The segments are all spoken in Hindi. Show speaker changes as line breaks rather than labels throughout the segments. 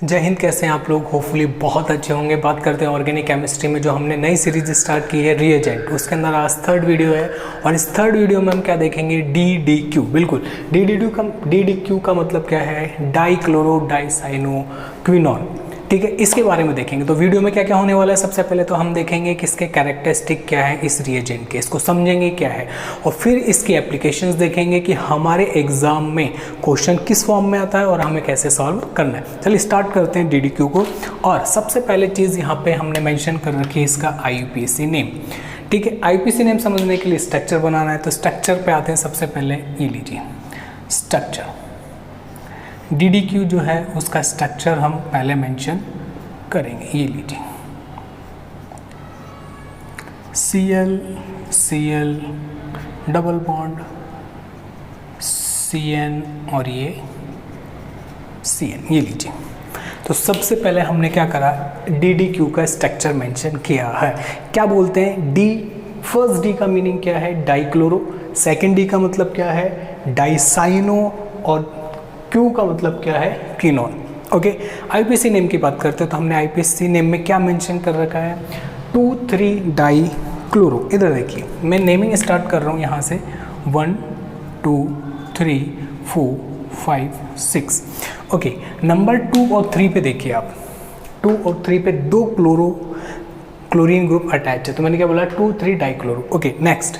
जय हिंद। कैसे हैं आप लोग? होपफुली बहुत अच्छे होंगे। बात करते हैं ऑर्गेनिक केमिस्ट्री में जो हमने नई सीरीज स्टार्ट की है रिएजेंट, उसके अंदर आज थर्ड वीडियो है और इस थर्ड वीडियो में हम क्या देखेंगे? DDQ। बिल्कुल, DDQ का मतलब क्या है? Dichloro dicyano quinone. ठीक है, इसके बारे में देखेंगे। तो वीडियो में क्या क्या होने वाला है? सबसे पहले तो हम देखेंगे कि इसके कैरेक्टरिस्टिक क्या है इस रिएजेंट के, इसको समझेंगे क्या है, और फिर इसकी एप्लीकेशंस देखेंगे कि हमारे एग्जाम में क्वेश्चन किस फॉर्म में आता है और हमें कैसे सॉल्व करना है। चलिए स्टार्ट करते हैं DDQ को। और सबसे पहले चीज़ यहाँ पे हमने मेंशन कर रखी है इसका IUPAC नेम। ठीक है, IUPAC नेम समझने के लिए स्ट्रक्चर बनाना है, तो स्ट्रक्चर पे आते हैं। सबसे पहले ये लीजिए स्ट्रक्चर। DDQ जो है उसका स्ट्रक्चर हम पहले मेंशन करेंगे। ये लीजिए Cl डबल बॉन्ड CN और ये CN, ये लीजिए। तो सबसे पहले हमने क्या करा? DDQ का स्ट्रक्चर मेंशन किया है। क्या बोलते हैं? D, फर्स्ट D का मीनिंग क्या है? डाइक्लोरो। सेकेंड D का मतलब क्या है? डाइसाइनो। और Q का मतलब क्या है? क्विनोन। ओके, IUPAC नेम की बात करते हैं तो हमने IUPAC नेम में क्या मेंशन कर रखा है? 2,3 डाइक्लोरो। इधर देखिए, मैं नेमिंग स्टार्ट कर रहा हूँ यहाँ से। 1 2 3 4 5 6। ओके, नंबर 2 और 3 पे देखिए आप। 2 और 3 पे दो क्लोरीन ग्रुप अटैच है, तो मैंने क्या बोला? 2,3 डाइक्लोरो। ओके, नेक्स्ट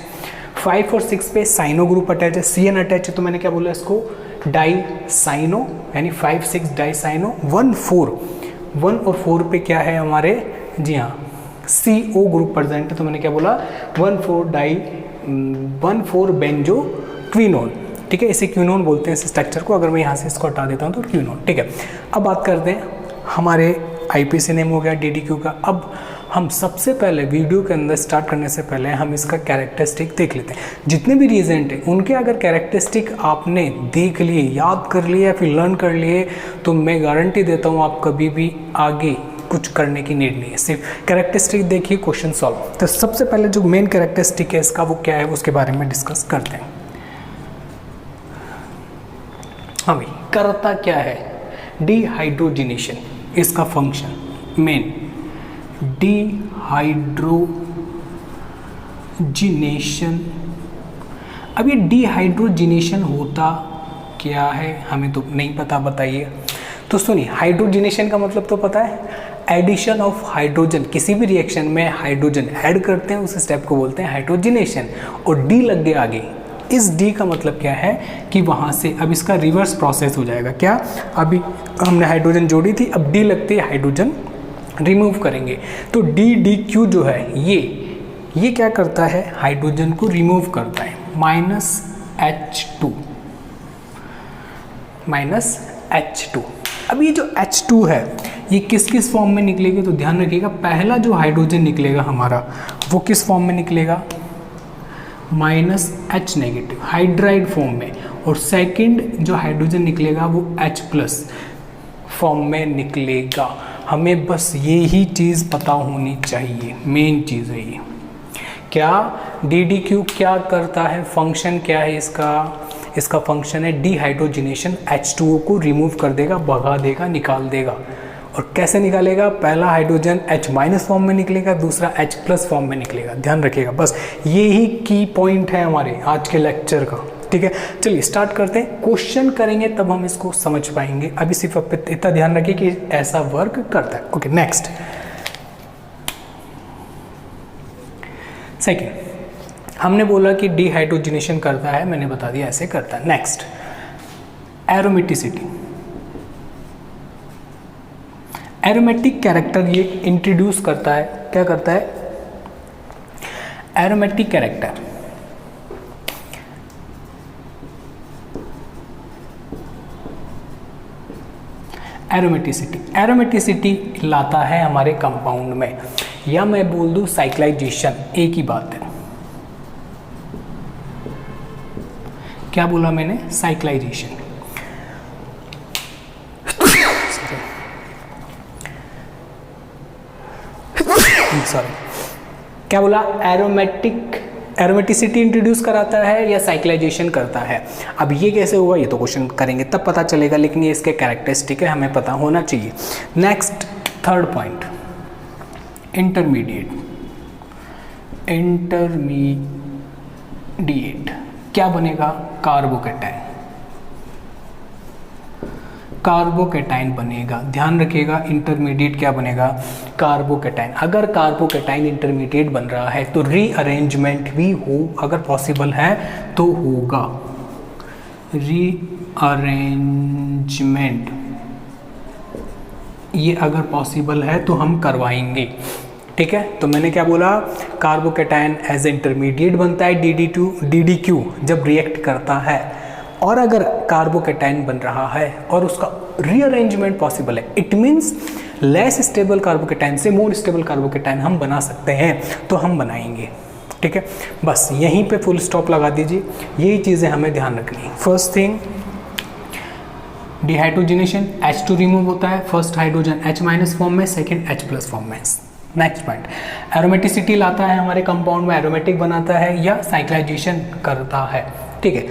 5 और 6 पे साइनो ग्रुप अटैच है, CN अटैच है, तो मैंने क्या बोला इसको? डाइसाइनो, यानी 5 6 डाइसाइनो। 1 और 4 पे क्या है हमारे? जी हाँ, CO ग्रुप प्रेजेंट है, तो मैंने क्या बोला? 1,4 बेंजो क्विनोन। ठीक है, इसे क्विनोन बोलते हैं इस स्ट्रक्चर को। अगर मैं यहाँ से इसको हटा देता हूँ तो क्विनोन। ठीक है, अब बात करते हैं, हमारे IUPAC नेम हो गया DDQ का। अब हम सबसे पहले वीडियो के अंदर स्टार्ट करने से पहले हम इसका कैरेक्टरिस्टिक देख लेते हैं। जितने भी रिएजेंट हैं उनके अगर कैरेक्टरिस्टिक आपने देख लिए, याद कर लिए या फिर लर्न कर लिए, तो मैं गारंटी देता हूँ आप कभी भी आगे कुछ करने की नीड नहीं है। सिर्फ कैरेक्टरिस्टिक देखिए, क्वेश्चन सॉल्व। तो सबसे पहले जो मेन कैरेक्टरिस्टिक है इसका वो क्या है, उसके बारे में डिस्कस करते हैं। हाँ भाई, करता क्या है? डिहाइड्रोजिनेशन इसका फंक्शन मेन। डिहाइड्रोजिनेशन। अब ये डिहाइड्रोजिनेशन होता क्या है हमें तो नहीं पता, बताइए। तो सुनिए, हाइड्रोजिनेशन का मतलब तो पता है, एडिशन ऑफ हाइड्रोजन। किसी भी रिएक्शन में हाइड्रोजन ऐड करते हैं उस स्टेप को बोलते हैं हाइड्रोजिनेशन। और D लग गया आगे। इस D का मतलब क्या है कि वहाँ से अब इसका रिवर्स प्रोसेस हो जाएगा। क्या? अभी हमने हाइड्रोजन जोड़ी थी, अब D लगती है, हाइड्रोजन रिमूव करेंगे। तो DDQ जो है ये क्या करता है? हाइड्रोजन को रिमूव करता है। -H2। अब ये जो H2 है ये किस किस फॉर्म में निकलेगी? तो ध्यान रखिएगा, पहला जो हाइड्रोजन निकलेगा हमारा वो किस फॉर्म में निकलेगा? -H नेगेटिव, हाइड्राइड फॉर्म में। और सेकंड जो हाइड्रोजन निकलेगा वो H+ फॉर्म में निकलेगा। हमें बस ये ही चीज़ पता होनी चाहिए, मेन चीज़ है ये। क्या DDQ क्या करता है? फंक्शन क्या है इसका फंक्शन है डिहाइड्रोजिनेशन। H2O को रिमूव कर देगा, भगा देगा, निकाल देगा। और कैसे निकालेगा? पहला हाइड्रोजन H- फॉर्म में निकलेगा, दूसरा H+ फॉर्म में निकलेगा। ध्यान रखिएगा, बस ये ही की पॉइंट है हमारे आज के लेक्चर का। ठीक है, चलिए स्टार्ट करते हैं। क्वेश्चन करेंगे तब हम इसको समझ पाएंगे। अभी सिर्फ इतना ध्यान रखिए कि ऐसा वर्क करता है। ओके, नेक्स्ट सेकेंड, हमने बोला कि डिहाइड्रोजिनेशन करता है, मैंने बता दिया ऐसे करता है। Next, aromaticity. एरोमेटिक कैरेक्टर ये इंट्रोड्यूस करता है। क्या करता है? एरोमेटिक कैरेक्टर एरोमेटिसिटी लाता है हमारे कंपाउंड में, या मैं बोल दूं साइक्लाइजेशन, एक ही बात है। क्या बोला मैंने? साइक्लाइजेशन। सॉरी, क्या बोला? एरोमेटिक एरोमेटिसिटी इंट्रोड्यूस कराता है या साइक्लाइजेशन करता है। अब ये कैसे हुआ, ये तो क्वेश्चन करेंगे तब पता चलेगा, लेकिन ये इसके कैरेक्टरिस्टिक है, हमें पता होना चाहिए। नेक्स्ट थर्ड पॉइंट, इंटरमीडिएट क्या बनेगा, कार्बोकैटायन, कार्बोकैटायन बनेगा। ध्यान रखिएगा, इंटरमीडिएट क्या बनेगा, कार्बोकैटायन। अगर कार्बोकैटायन इंटरमीडिएट बन रहा है तो रीअरेंजमेंट भी हो, अगर पॉसिबल है तो होगा। रीअरेंजमेंट ये अगर पॉसिबल है तो हम करवाएंगे, ठीक है। तो मैंने क्या बोला, कार्बोकैटायन एज इंटरमीडिएट बनता है DDQ जब रिएक्ट करता है, और अगर कार्बोकैटायन बन रहा है और उसका रीअरेंजमेंट पॉसिबल है, it means less stable carbocation से मोर स्टेबल कार्बोकैटायन हम बना सकते हैं, तो हम बनाएंगे, ठीक है। बस यहीं पे फुल स्टॉप लगा दीजिए, यही चीज़ें हमें ध्यान रखनी है। First thing, dehydrogenation, H2 remove होता है, फर्स्ट हाइड्रोजन H- फॉर्म में, सेकेंड H+ फॉर्म में। नेक्स्ट पॉइंट, एरोमेटिसिटी लाता है हमारे कंपाउंड में, एरोमेटिक बनाता है या साइक्लाइजेशन करता है, ठीक है।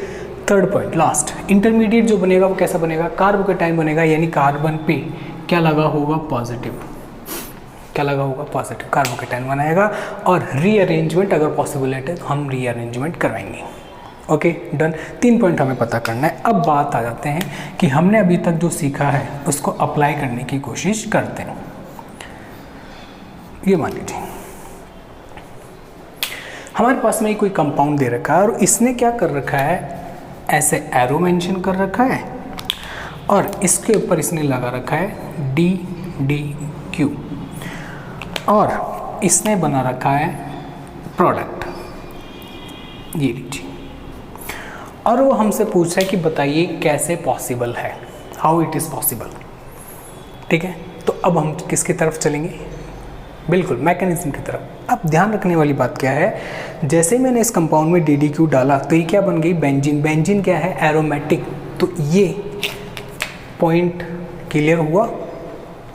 थर्ड पॉइंट लास्ट, इंटरमीडिएट जो बनेगा वो कैसा बनेगा, कार्बोकैटायन बनेगा, यानी कार्बन पे क्या लगा होगा, पॉजिटिव, क्या लगा होगा, पॉजिटिव कार्बोकैटायन बनाएगा, और रीअरेंजमेंट अगर पॉसिबल है तो हम रीअरेंजमेंट करवाएंगे। ओके डन, 3 पॉइंट हमें पता करना है। अब बात आ जाते हैं कि हमने अभी तक जो सीखा है उसको अप्लाई करने की कोशिश करते हैं। ये मान लीजिए हमारे पास में कोई कंपाउंड दे रखा है और इसने क्या कर रखा है, ऐसे एरो मेंशन कर रखा है और इसके ऊपर इसने लगा रखा है DDQ, और इसने बना रखा है प्रोडक्ट, ये लीजिए, और वो हमसे पूछ रहा है कि बताइए कैसे पॉसिबल है, हाउ इट इज़ पॉसिबल, ठीक है। तो अब हम किसकी तरफ चलेंगे, बिल्कुल मैकेनिज्म की तरफ। अब ध्यान रखने वाली बात क्या है, जैसे मैंने इस कंपाउंड में DDQ डाला तो ये क्या बन गई, बेंजीन। बेंजीन क्या है, एरोमेटिक, तो ये पॉइंट क्लियर हुआ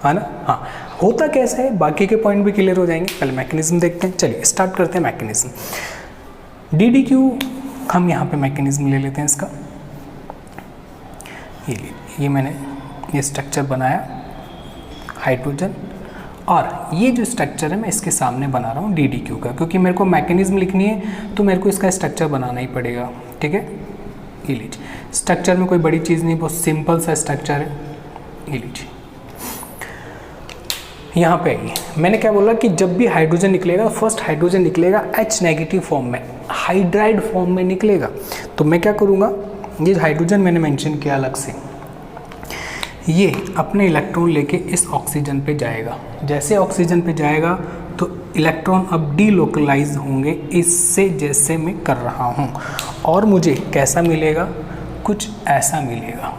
है ना। हाँ, होता कैसे है, बाकी के पॉइंट भी क्लियर हो जाएंगे। पहले मैकेनिज्म देखते हैं, चलिए स्टार्ट करते हैं मैकेनिज्म। DDQ हम यहाँ पे मैकेनिज्म ले लेते हैं इसका, ये मैंने ये स्ट्रक्चर बनाया हाइड्रोजन, और ये जो स्ट्रक्चर है मैं इसके सामने बना रहा हूँ DDQ का, क्योंकि मेरे को मैकेनिज्म लिखनी है तो मेरे को इसका स्ट्रक्चर बनाना ही पड़ेगा, ठीक है। ये लीजिए, स्ट्रक्चर में कोई बड़ी चीज़ नहीं, बहुत सिंपल सा स्ट्रक्चर है। ये लीजिए, यहाँ पे आइए, मैंने क्या बोला कि जब भी हाइड्रोजन निकलेगा, फर्स्ट हाइड्रोजन निकलेगा H- फॉर्म में, हाइड्राइड फॉर्म में निकलेगा। तो मैं क्या करूँगा, ये हाइड्रोजन मैंने मेंशन किया अलग से, ये अपने इलेक्ट्रॉन लेके इस ऑक्सीजन पे जाएगा। जैसे ऑक्सीजन पे जाएगा तो इलेक्ट्रॉन अब डीलोकलाइज होंगे, इससे जैसे मैं कर रहा हूँ, और मुझे कैसा मिलेगा, कुछ ऐसा मिलेगा।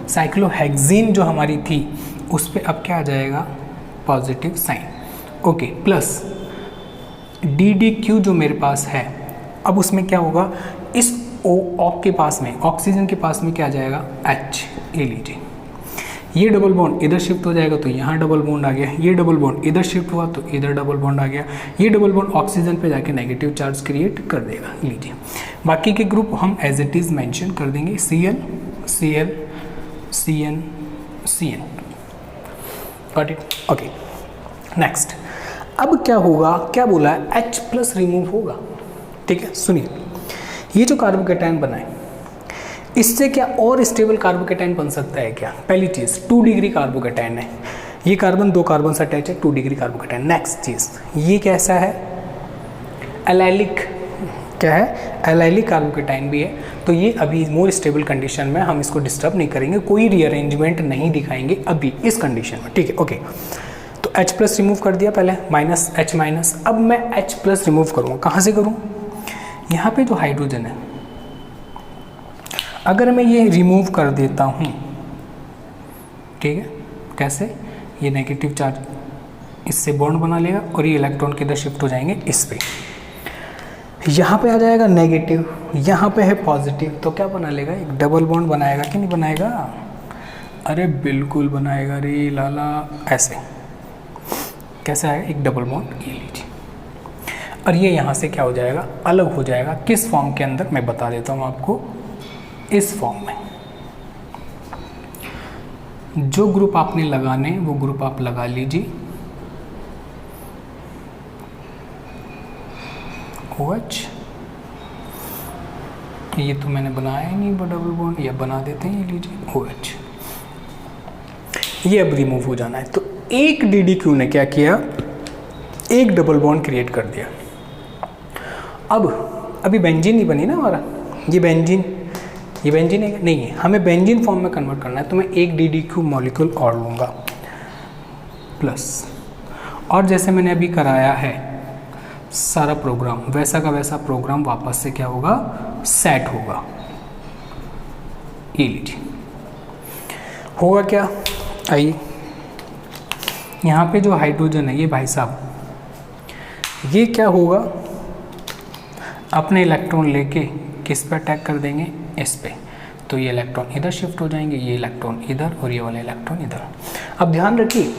साइक्लोहेक्सीन जो हमारी थी उस पे अब क्या आ जाएगा, positive sign, okay. Plus DDQ जो मेरे पास है, अब उसमें क्या होगा, इस O के पास में, ऑक्सीजन के पास में क्या आ जाएगा, H। ये लीजिए, ये डबल बॉन्ड इधर शिफ्ट हो जाएगा तो यहाँ डबल बॉन्ड आ गया, ये डबल बॉन्ड इधर शिफ्ट हुआ तो इधर डबल बॉन्ड आ गया, ये डबल बॉन्ड ऑक्सीजन पे जाके नेगेटिव चार्ज क्रिएट कर देगा। लीजिए, बाकी के ग्रुप हम एज इट इज़ मेंशन कर देंगे, Cl Cl Cn Cn, got it, okay. Next, अब क्या होगा, क्या बोला है, H+ रिमूव होगा, ठीक है। सुनिए, ये जो कार्बोकैटायन बना है, इससे क्या और स्टेबल कार्बोकैटायन बन सकता है क्या, पहली चीज़ 2 डिग्री कार्बोकैटायन है, ये कार्बन 2 कार्बन से अटैच है, 2 डिग्री कार्बोकैटायन। नेक्स्ट चीज़, ये कैसा है, एलाइलिक, क्या है, एलाइलिक कार्बोकैटायन भी है, तो ये अभी मोर स्टेबल कंडीशन में, हम इसको डिस्टर्ब नहीं करेंगे, कोई रीअरेंजमेंट नहीं दिखाएंगे अभी इस कंडीशन में, ठीक है, ओके। तो H+ रिमूव कर दिया पहले, -H-, अब मैं H+ रिमूव करूँगा, कहाँ से करूँ, यहाँ पे जो हाइड्रोजन है, अगर मैं ये रिमूव कर देता हूँ, ठीक है, कैसे, ये नेगेटिव चार्ज इससे बॉन्ड बना लेगा और ये इलेक्ट्रॉन किधर शिफ्ट हो जाएंगे, इस पे, यहाँ पे आ जाएगा नेगेटिव, यहाँ पे है पॉजिटिव, तो क्या बना लेगा, एक डबल बॉन्ड बनाएगा कि नहीं बनाएगा, अरे बिल्कुल बनाएगा रे लाला, ऐसे, कैसा है, एक डबल बॉन्ड, ये लीजिए, और ये यहाँ से क्या हो जाएगा, अलग हो जाएगा। किस फॉर्म के अंदर, मैं बता देता हूँ आपको, इस फॉर्म में। जो ग्रुप आपने लगाने वो ग्रुप आप लगा लीजिए, OH, ये तो मैंने बनाया ही नहीं डबल बॉन्ड, ये बना देते हैं, ये लीजिए OH, ये अब रिमूव हो जाना है। तो एक DDQ ने क्या किया, एक डबल बॉन्ड क्रिएट कर दिया। अब अभी बेंजीन नहीं बनी ना हमारा, ये बेंजीन है नहीं है, हमें बेंजीन फॉर्म में कन्वर्ट करना है, तो मैं एक DDQ मॉलिक्यूल और लूँगा प्लस, और जैसे मैंने अभी कराया है सारा प्रोग्राम, वैसा का वैसा प्रोग्राम वापस से क्या होगा, सेट होगा। ये लीजिए, होगा क्या, आइए यहाँ पे जो हाइड्रोजन है ये भाई साहब, ये क्या होगा, अपने इलेक्ट्रॉन लेके किस पे अटैक कर देंगे, इस पे, तो ये इलेक्ट्रॉन इधर शिफ्ट हो जाएंगे, ये इलेक्ट्रॉन इधर और ये वाला इलेक्ट्रॉन इधर। अब ध्यान रखिए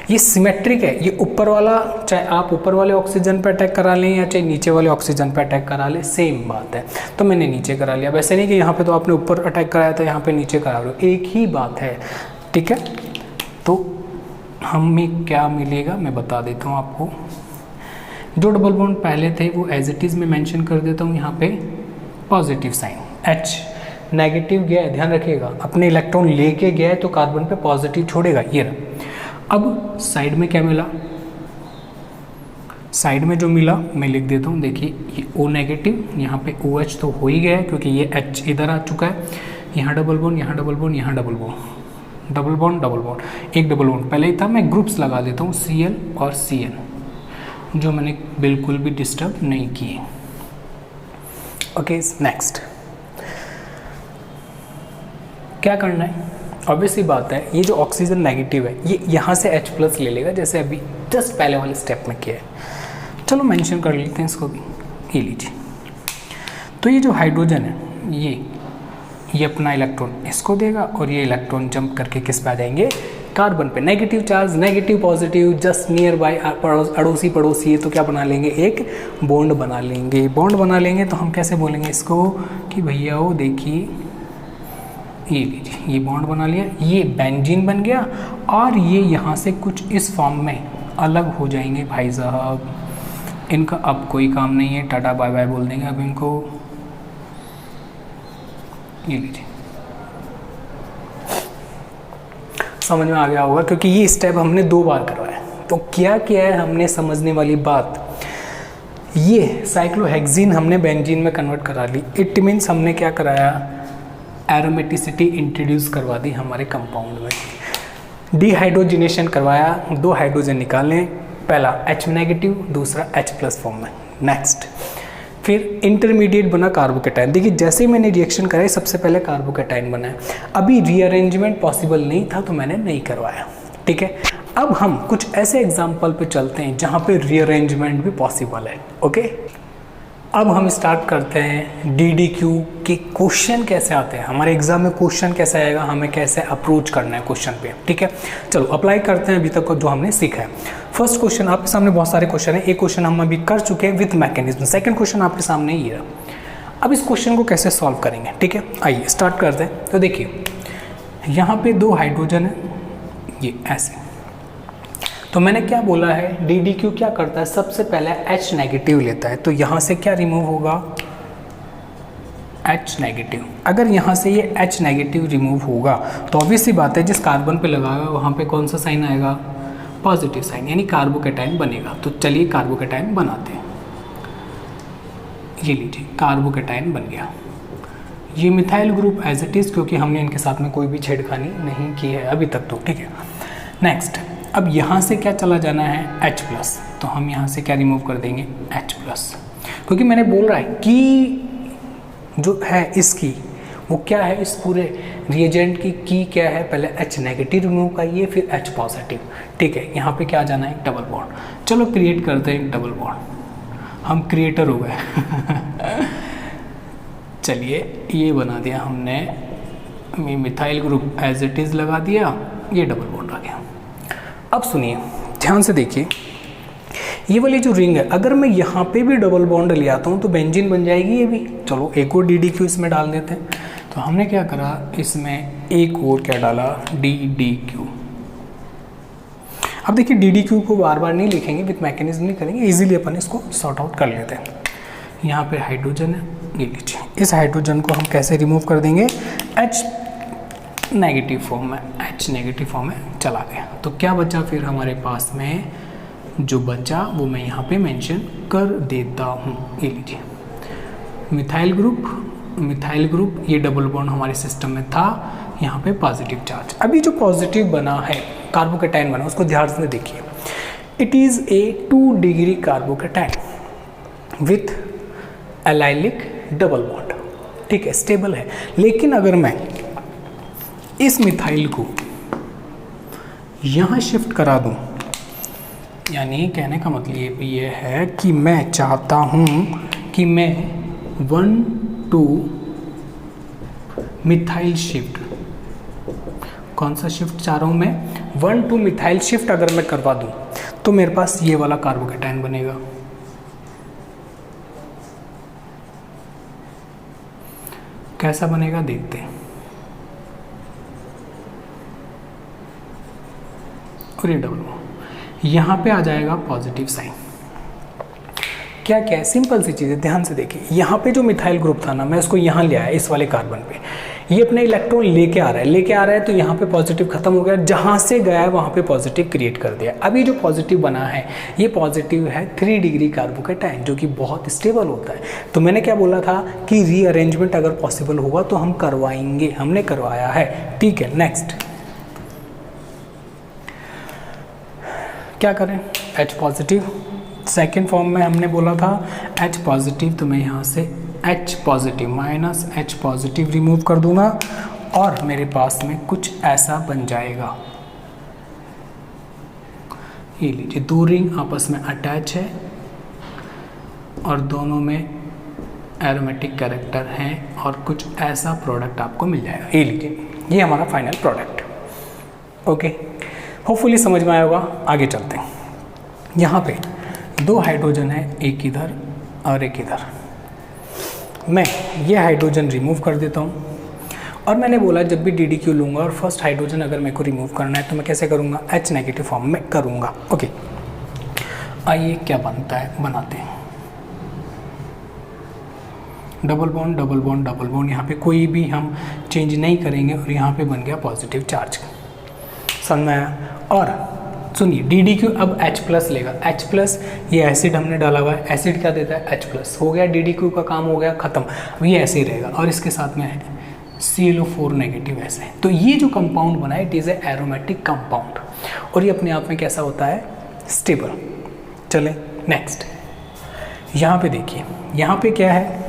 ये सिमेट्रिक है, ये ऊपर वाला चाहे आप ऊपर वाले ऑक्सीजन पे अटैक करा लें या चाहे नीचे वाले ऑक्सीजन पे अटैक करा लें, सेम बात है। तो मैंने नीचे करा लिया, वैसे नहीं कि यहाँ पे तो आपने ऊपर अटैक कराया था, यहाँ पे नीचे करा लो, एक ही बात है, ठीक है। तो हमें क्या मिलेगा मैं बता देता हूँ आपको। जो डबल बॉन्ड पहले थे वो एज इट इज़ में मेंशन कर देता हूँ यहाँ पे, पॉजिटिव साइन, H नेगेटिव गया है, ध्यान रखिएगा, अपने इलेक्ट्रॉन लेके गया है तो कार्बन पे पॉजिटिव छोड़ेगा, ये रहा। अब साइड में क्या मिला, साइड में जो मिला मैं लिख देता हूँ, देखिए ये O नेगेटिव, यहाँ पे OH तो हो ही गया है क्योंकि ये H इधर आ चुका है, यहाँ डबल बॉन्ड, यहाँ डबल बॉन्ड, यहाँ double bond, double bond double bond, एक डबल बॉन्ड पहले ही था। मैं ग्रुप्स लगा देता हूँ Cl और Cn, जो मैंने बिल्कुल भी डिस्टर्ब नहीं किए। ओके, नेक्स्ट क्या करना है, ऑब्वियसली बात है, ये जो ऑक्सीजन नेगेटिव है ये यहाँ से H प्लस ले लेगा, जैसे अभी जस्ट पहले वाले स्टेप में किया है। चलो मेंशन कर लेते हैं इसको भी, ये लीजिए। तो ये जो हाइड्रोजन है ये अपना इलेक्ट्रॉन इसको देगा और ये इलेक्ट्रॉन जंप करके किस पे आ जाएंगे, कार्बन पे। Negative charge, negative positive, just near by, अड़ोसी पड़ोसी है, तो क्या बना लेंगे, एक बॉन्ड बना लेंगे। बॉन्ड बना लेंगे तो हम कैसे बोलेंगे इसको कि भैया वो देखिए, ये लीजिए, ये बॉन्ड बना लिया, ये बेंजीन बन गया, और ये यहाँ से कुछ इस फॉर्म में अलग हो जाएंगे भाई साहब। इनका अब कोई काम नहीं है, टाटा बाय बाय बोल देंगे अब इनको। ये लीजिए, समझ में आ गया होगा क्योंकि ये स्टेप हमने 2 बार करवाया। तो क्या किया है हमने, समझने वाली बात, ये साइक्लोहेक्सीन हमने बेंजीन में कन्वर्ट करा ली। इट मीन्स हमने क्या कराया, एरोमेटिसिटी इंट्रोड्यूस करवा दी हमारे कंपाउंड में, डिहाइड्रोजिनेशन करवाया, 2 हाइड्रोजन निकालें, पहला H नेगेटिव, दूसरा H प्लस फॉर्म में। नेक्स्ट फिर इंटरमीडिएट बना कार्बोकेटाइन। देखिए जैसे ही मैंने रिएक्शन कराई सबसे पहले कार्बोकेटाइन बना है। अभी रीअरेंजमेंट पॉसिबल नहीं था तो मैंने नहीं करवाया, ठीक है। अब हम कुछ ऐसे एग्जाम्पल पे चलते हैं जहाँ पे रीअरेंजमेंट भी पॉसिबल है, ओके। अब हम स्टार्ट करते हैं DDQ के क्वेश्चन कैसे आते हैं, हमारे एग्जाम में क्वेश्चन कैसे आएगा, हमें कैसे अप्रोच करना है क्वेश्चन पे, ठीक है। चलो अप्लाई करते हैं अभी तक जो हमने सीखा है। फर्स्ट क्वेश्चन आपके सामने बहुत सारे क्वेश्चन है, एक क्वेश्चन हम अभी कर चुके हैं विथ मैकेनिज्म, सेकंड क्वेश्चन आपके सामने ये रहा। अब इस क्वेश्चन को कैसे सॉल्व करेंगे, ठीक है, आइए स्टार्ट करते हैं। तो देखिए यहाँ पे 2 हाइड्रोजन है, ये ऐसे, तो मैंने क्या बोला है, DDQ क्या करता है, सबसे पहले H नेगेटिव लेता है, तो यहाँ से क्या रिमूव होगा, H नेगेटिव। अगर यहाँ से ये H नेगेटिव रिमूव होगा तो ऑब्वियसली बात है जिस कार्बन पे लगाएगा वहाँ पे कौन सा साइन आएगा, पॉजिटिव साइन, यानी कार्बोकेटाइन बनेगा। तो चलिए कार्बोकेटाइन बनाते हैं, ये लीजिए कार्बोकेटाइन बन गया। ये methyl group as it is, क्योंकि हमने इनके साथ में कोई भी छेड़खानी नहीं की है अभी तक, तो ठीक है। नेक्स्ट, अब यहाँ से क्या चला जाना है H प्लस, तो हम यहाँ से क्या रिमूव कर देंगे H प्लस, क्योंकि मैंने बोल रहा है कि जो है इसकी वो क्या है, इस पूरे रिएजेंट की क्या है, पहले H नेगेटिव रिमूव करिए फिर H पॉजिटिव, ठीक है। यहाँ पे क्या जाना है, डबल बॉन्ड। चलो क्रिएट करते हैं डबल बॉन्ड, हम क्रिएटर हो गए। चलिए ये बना दिया हमने, methyl group as it is लगा दिया, ये डबल बॉन्ड आ गया। अब सुनिए ध्यान से देखिए, ये वाली जो रिंग है, अगर मैं यहाँ पे भी डबल बॉन्ड ले आता हूँ तो बेंजीन बन जाएगी ये भी। चलो एक और DDQ इसमें डाल देते हैं। तो हमने क्या करा, इसमें एक और क्या डाला, DDQ। अब देखिए DDQ को बार बार नहीं लिखेंगे, विथ मैकेनिज्म नहीं करेंगे, इजीली अपन इसको सॉर्ट आउट कर लेते हैं। यहाँ पे हाइड्रोजन है, ये लीजिए, इस हाइड्रोजन को हम कैसे रिमूव कर देंगे, H नेगेटिव फॉर्म में, H नेगेटिव फॉर्म में चला गया। तो क्या बचा फिर हमारे पास में, जो बचा वो मैं यहाँ पे मेंशन कर देता हूँ। ये लीजिए, मिथाइल ग्रुप, ये डबल बॉन्ड हमारे सिस्टम में था, यहाँ पे पॉजिटिव चार्ज। अभी जो पॉजिटिव बना है, कार्बोकेटाइन बना, उसको ध्यान से देखिए। It is a 2 degree carbocation with allylic double bond, ठीक है, स्टेबल है। लेकिन अगर मैं इस मिथाइल को यहाँ शिफ्ट करा दूँ, यानी कहने का मतलब ये है कि मैं चाहता हूँ कि मैं 1,2 मिथाइल शिफ्ट, कौन सा शिफ्ट चाह रहा हूँ मैं, 1,2 मिथाइल शिफ्ट अगर मैं करवा दूँ तो मेरे पास ये वाला कार्बोकेटाइन बनेगा। कैसा बनेगा देखते हैं। और ये डबल बॉन्ड, यहाँ पे आ जाएगा पॉजिटिव साइन। क्या क्या है, सिंपल सी चीज़ है, ध्यान से देखिए। यहाँ पे जो मिथाइल ग्रुप था ना, मैं उसको यहाँ ले आया, इस वाले कार्बन पे, ये अपने इलेक्ट्रॉन लेके आ रहा है, तो यहाँ पे पॉजिटिव खत्म हो गया, जहाँ से गया है वहाँ पे पॉजिटिव क्रिएट कर दिया। अभी जो पॉजिटिव बना है, ये पॉजिटिव है 3 डिग्री कार्बोकेटाइन, जो कि बहुत स्टेबल होता है। तो मैंने क्या बोला था कि रीअरेंजमेंट अगर पॉसिबल होगा तो हम करवाएंगे, हमने करवाया है, ठीक है। नेक्स्ट क्या करें, H पॉजिटिव, सेकेंड फॉर्म में हमने बोला था H पॉजिटिव, तो मैं यहाँ से H positive minus H positive remove कर दूंगा और मेरे पास में कुछ ऐसा बन जाएगा। ये लीजिए, 2 रिंग आपस में अटैच है और दोनों में एरोमेटिक कैरेक्टर हैं और कुछ ऐसा प्रोडक्ट आपको मिल जाएगा। ये लीजिए, ये हमारा फाइनल प्रोडक्ट। ओके, होपफुली समझ में आया होगा। आगे चलते हैं। यहाँ पे 2 हाइड्रोजन है, एक इधर और एक इधर। मैं ये हाइड्रोजन रिमूव कर देता हूँ और मैंने बोला जब भी DDQ लूँगा और फर्स्ट हाइड्रोजन अगर मेरे को रिमूव करना है तो मैं कैसे करूँगा, H नेगेटिव फॉर्म में करूँगा। ओके, आइए क्या बनता है बनाते हैं। Double bond double bond double bond, यहाँ पे कोई भी हम चेंज नहीं करेंगे और यहाँ पे बन गया पॉजिटिव चार्ज। समझ में आया। और सुनिए, DDQ अब H प्लस लेगा, H प्लस ये एसिड हमने डाला हुआ है, एसिड क्या देता है, H प्लस, हो गया DDQ का काम, हो गया ख़त्म। अब ये ऐसे ही रहेगा और इसके साथ में है ClO4 नेगेटिव ऐसे। तो ये जो कंपाउंड बना है, it is a aromatic compound और ये अपने आप में कैसा होता है, स्टेबल। चलें नेक्स्ट, यहाँ पे देखिए, यहाँ पे क्या है,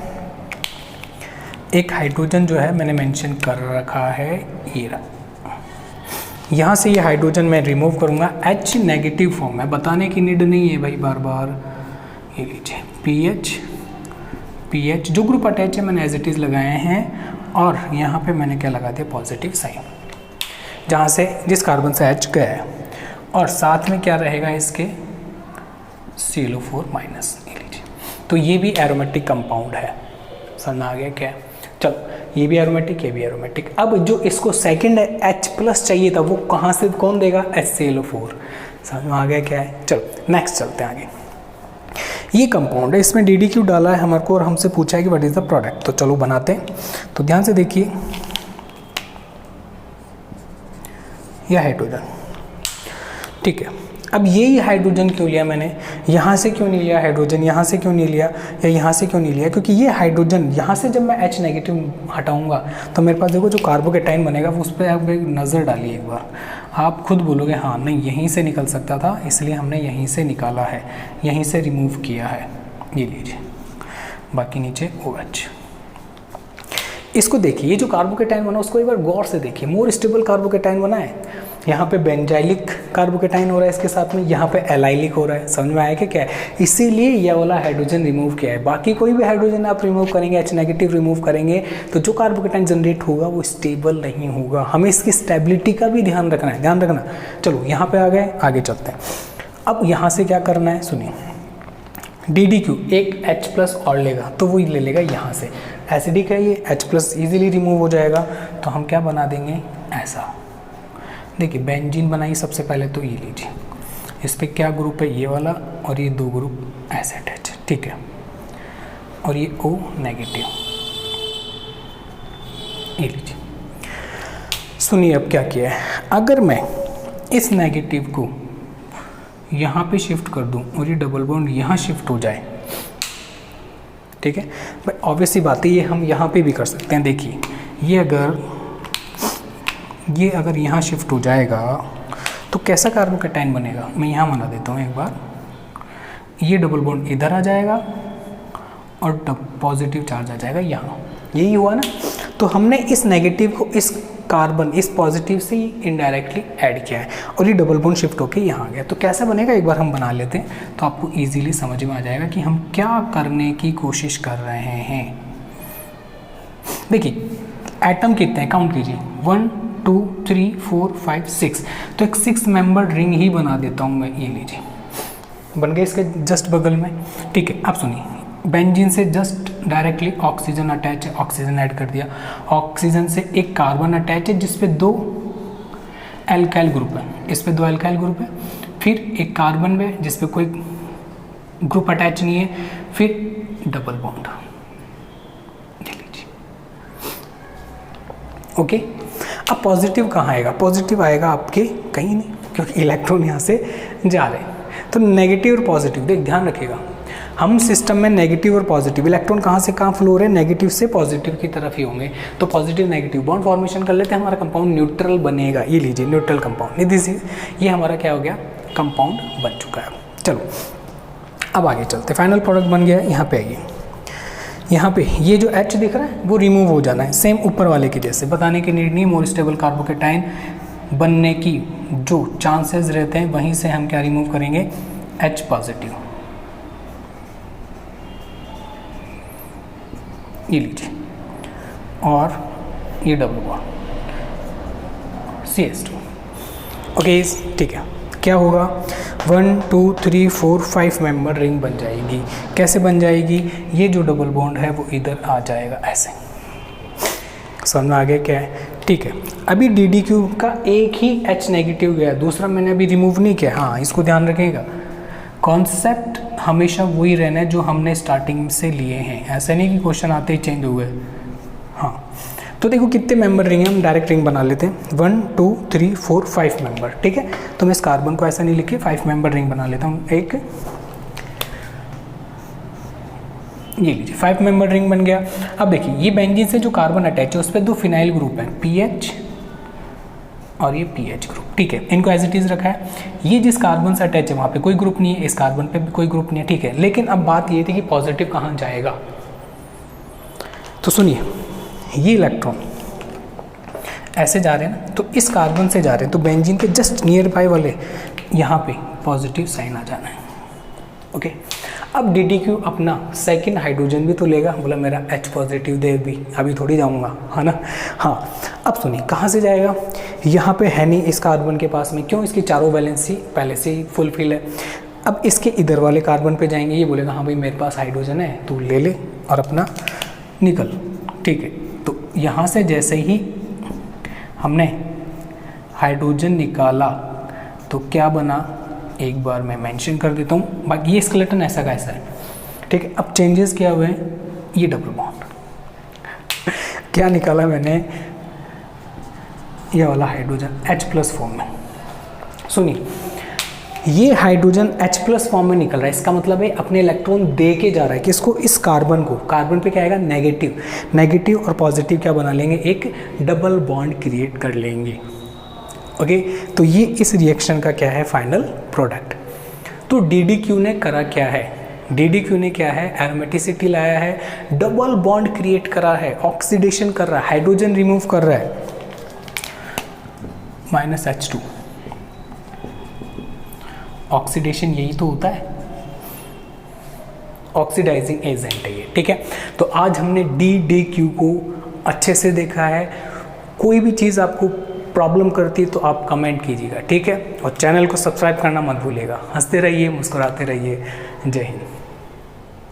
एक हाइड्रोजन जो है मैंने मेंशन कर रखा है, ये रहा। यहाँ से ये हाइड्रोजन मैं रिमूव करूँगा, H नेगेटिव फॉर्म है, बताने की नीड नहीं है भाई बार बार। ये लीजिए, PH जो ग्रुप अटैच है मैंने एज इट इज़ लगाए हैं और यहाँ पे मैंने क्या लगा दिया, पॉजिटिव साइन, जहाँ से जिस कार्बन से H गया है। और साथ में क्या रहेगा इसके, ClO4 माइनस। ये लीजिए, तो ये भी एरोमेटिक कंपाउंड है। समझ आ गया क्या, चलो ये भी एरोमेटिक, ये भी एरोमेटिक। अब जो इसको सेकंड H प्लस चाहिए था वो कहाँ से कौन देगा, HClO4। समझ में आ गया क्या है। चलो नेक्स्ट चलते हैं आगे। ये कंपाउंड है, इसमें DDQ डाला है हमारे को और हमसे पूछा है कि व्हाट इज़ द प्रोडक्ट। तो चलो बनाते हैं। तो ध्यान से देखिए, यह हाइड्रोजन, ठीक है। अब यही हाइड्रोजन क्यों लिया मैंने, यहाँ से क्यों नहीं लिया हाइड्रोजन, यहाँ से क्यों नहीं लिया या यहाँ से क्यों नहीं लिया, क्योंकि ये हाइड्रोजन यहाँ से जब मैं H नेगेटिव हटाऊंगा तो मेरे पास देखो जो कार्बोकेटाइन बनेगा वो, उस पर आप एक नज़र डालिए एक बार, आप खुद बोलोगे हाँ नहीं यहीं से निकल सकता था, इसलिए हमने यहीं से निकाला है, यहीं से रिमूव किया है। ये लीजिए, बाकी नीचे OH। इसको देखिए, ये जो कार्बोकेटाइन बना उसको एक बार गौर से देखिए, मोर स्टेबल कार्बोकेटाइन बना है। यहाँ पे बेंजाइलिक कार्बोकेटाइन हो रहा है इसके साथ में, यहाँ पे एलाइलिक हो रहा है। समझ में आया कि क्या है, इसीलिए यह वाला हाइड्रोजन रिमूव किया है। बाकी कोई भी हाइड्रोजन आप रिमूव करेंगे, H नेगेटिव रिमूव करेंगे तो जो कार्बोकेटाइन जनरेट होगा वो स्टेबल नहीं होगा। हमें इसकी स्टेबिलिटी का भी ध्यान रखना है, ध्यान रखना। चलो यहाँ पे आ गए, आगे चलते हैं। अब यहाँ से क्या करना है, सुनिए, DDQ एक H+ और लेगा तो वो ले लेगा यहाँ से, एसिडिक है ये, H+ इजीली रिमूव हो जाएगा। तो हम क्या बना देंगे, ऐसा देखिए बेंजीन बनाई सबसे पहले, तो ये लीजिए, इस पर क्या ग्रुप है, ये वाला, और ये 2 ग्रुप ऐसे अटैच, ठीक है, और ये O नेगेटिव, ये लीजिए। सुनिए अब क्या किया है, अगर मैं इस नेगेटिव को यहाँ पे शिफ्ट कर दूँ और ये डबल बॉन्ड यहाँ शिफ्ट हो जाए, ठीक है भाई, ऑब्वियसली बात है ये हम यहाँ पे भी कर सकते हैं। देखिए ये अगर यहाँ शिफ्ट हो जाएगा तो कैसा कार्बोकैटायन बनेगा, मैं यहाँ बना देता हूँ एक बार, ये डबल बॉन्ड इधर आ जाएगा और पॉजिटिव चार्ज आ जाएगा यहाँ, यही हुआ ना। तो हमने इस नेगेटिव को इस कार्बन इस पॉजिटिव से ही इनडायरेक्टली ऐड किया है और ये डबल बॉन्ड शिफ्ट होके यहाँ आ गया। तो कैसे बनेगा एक बार हम बना लेते हैं, तो आपको इजीली समझ में आ जाएगा कि हम क्या करने की कोशिश कर रहे हैं। देखिए एटम कितने हैं, काउंट कीजिए, 1 2 3 4 5 6, तो एक 6 मेंबर रिंग ही बना देता हूँ मैं, ये लीजिए बन गए इसके जस्ट बगल में, ठीक है। अब सुनिए, बेंजीन से जस्ट डायरेक्टली ऑक्सीजन अटैच है, ऑक्सीजन ऐड कर दिया, ऑक्सीजन से एक कार्बन अटैच है जिस पे 2 एल्काइल ग्रुप है, इस पे 2 एल्काइल ग्रुप है, फिर एक कार्बन में जिस पे कोई ग्रुप अटैच नहीं है, फिर डबल बॉन्ड, देख लीजिए, ओके। अब पॉजिटिव कहाँ आएगा, पॉजिटिव आएगा आपके कहीं नहीं, क्योंकि इलेक्ट्रॉन यहाँ से जा रहे हैं। तो नेगेटिव और पॉजिटिव, देख ध्यान रखिएगा, हम सिस्टम में नेगेटिव और पॉजिटिव, इलेक्ट्रॉन कहाँ से कहाँ फ्लो हो रहे हैं, नेगेटिव से पॉजिटिव की तरफ ही होंगे। तो पॉजिटिव नेगेटिव बॉन्ड फॉर्मेशन कर लेते हैं, हमारा कंपाउंड न्यूट्रल बनेगा, ये लीजिए न्यूट्रल कंपाउंड, ये हमारा क्या हो गया, कंपाउंड बन चुका है। चलो अब आगे चलते, फाइनल प्रोडक्ट बन गया, यहाँ पे आइए, यहाँ पे ये जो H दिख रहा है वो रिमूव हो जाना है, सेम ऊपर वाले के जैसे, बताने की नीड नहीं, मोर स्टेबल कार्बोकैटायन बनने की जो चांसेस रहते हैं वहीं से हम क्या रिमूव करेंगे, H पॉजिटिव, ये लीजिए, और ये डबल बॉन्ड CH2, ओके ठीक है। क्या होगा, 1 2 3 4 5 मेंबर रिंग बन जाएगी। कैसे बन जाएगी, ये जो डबल बॉन्ड है वो इधर आ जाएगा ऐसे, समझ में आ गया क्या है, ठीक है। अभी DDQ का एक ही H नेगेटिव गया, दूसरा मैंने अभी रिमूव नहीं किया, हाँ इसको ध्यान रखिएगा, कॉन्सेप्ट हमेशा वही रहना है जो हमने स्टार्टिंग से लिए हैं, ऐसा नहीं कि क्वेश्चन आते ही चेंज हुए। हाँ तो देखो कितने मेंबर रिंग हैं, हम डायरेक्ट रिंग बना लेते हैं, 1 2 3 4 5 मेंबर, ठीक है। तो मैं इस कार्बन को ऐसा नहीं लिखे, 5 मेंबर रिंग बना लेता हूँ, एक ये लीजिए 5 मेंबर रिंग बन गया। अब देखिए ये बेंजीन से जो कार्बन अटैच है उस पर 2 फिनाइल ग्रुप है, PH और ये PH ग्रुप, ठीक है, इनको एज इट इज रखा है। ये जिस कार्बन से अटैच है वहाँ पे कोई ग्रुप नहीं है, इस कार्बन पे भी कोई ग्रुप नहीं है, ठीक है। लेकिन अब बात ये थी कि पॉजिटिव कहाँ जाएगा, तो सुनिए ये इलेक्ट्रॉन ऐसे जा रहे हैं ना, तो इस कार्बन से जा रहे हैं, तो बेंजीन के जस्ट नियर बाय वाले यहाँ पे पॉजिटिव साइन आ जाना है, ओके। अब DDQ अपना सेकंड हाइड्रोजन भी तो लेगा, बोला मेरा H पॉजिटिव दे भी, अभी थोड़ी जाऊँगा, है ना। हाँ अब सुनिए कहाँ से जाएगा, यहाँ पे है नहीं इस कार्बन के पास में, क्यों, इसकी चारों वैलेंसी पहले से ही फुलफिल है। अब इसके इधर वाले कार्बन पे जाएंगे, ये बोलेगा हाँ भाई मेरे पास हाइड्रोजन है, तू ले ले और अपना निकल, ठीक है। तो यहाँ से जैसे ही हमने हाइड्रोजन निकाला तो क्या बना, एक बार मैं मेंशन कर देता हूँ, बाकी ये स्केलेटन ऐसा का ऐसा है, ठीक है। अब चेंजेस क्या हुए हैं, ये डबल बॉन्ड क्या निकाला मैंने, ये वाला हाइड्रोजन H+ फॉर्म में। सुनिए ये हाइड्रोजन H+ फॉर्म में निकल रहा है, इसका मतलब है अपने इलेक्ट्रॉन दे के जा रहा है किसको, इस कार्बन को। कार्बन पे क्या आएगा, नेगेटिव, नेगेटिव और पॉजिटिव क्या बना लेंगे, एक डबल बॉन्ड क्रिएट कर लेंगे, ओके। तो ये इस रिएक्शन का क्या है, फाइनल प्रोडक्ट। तो DDQ ने करा क्या है, DDQ ने क्या है, एरोमेटिसिटी लाया है, डबल बॉन्ड क्रिएट करा है, ऑक्सीडेशन कर रहा है, हाइड्रोजन रिमूव कर रहा है, -H2, ऑक्सीडेशन यही तो होता है, ऑक्सीडाइजिंग एजेंट है ये, ठीक है। तो आज हमने DDQ को अच्छे से देखा है, कोई भी चीज़ आपको प्रॉब्लम करती है तो आप कमेंट कीजिएगा, ठीक है। और चैनल को सब्सक्राइब करना मत भूलिएगा। हंसते रहिए, मुस्कुराते रहिए। जय हिंद।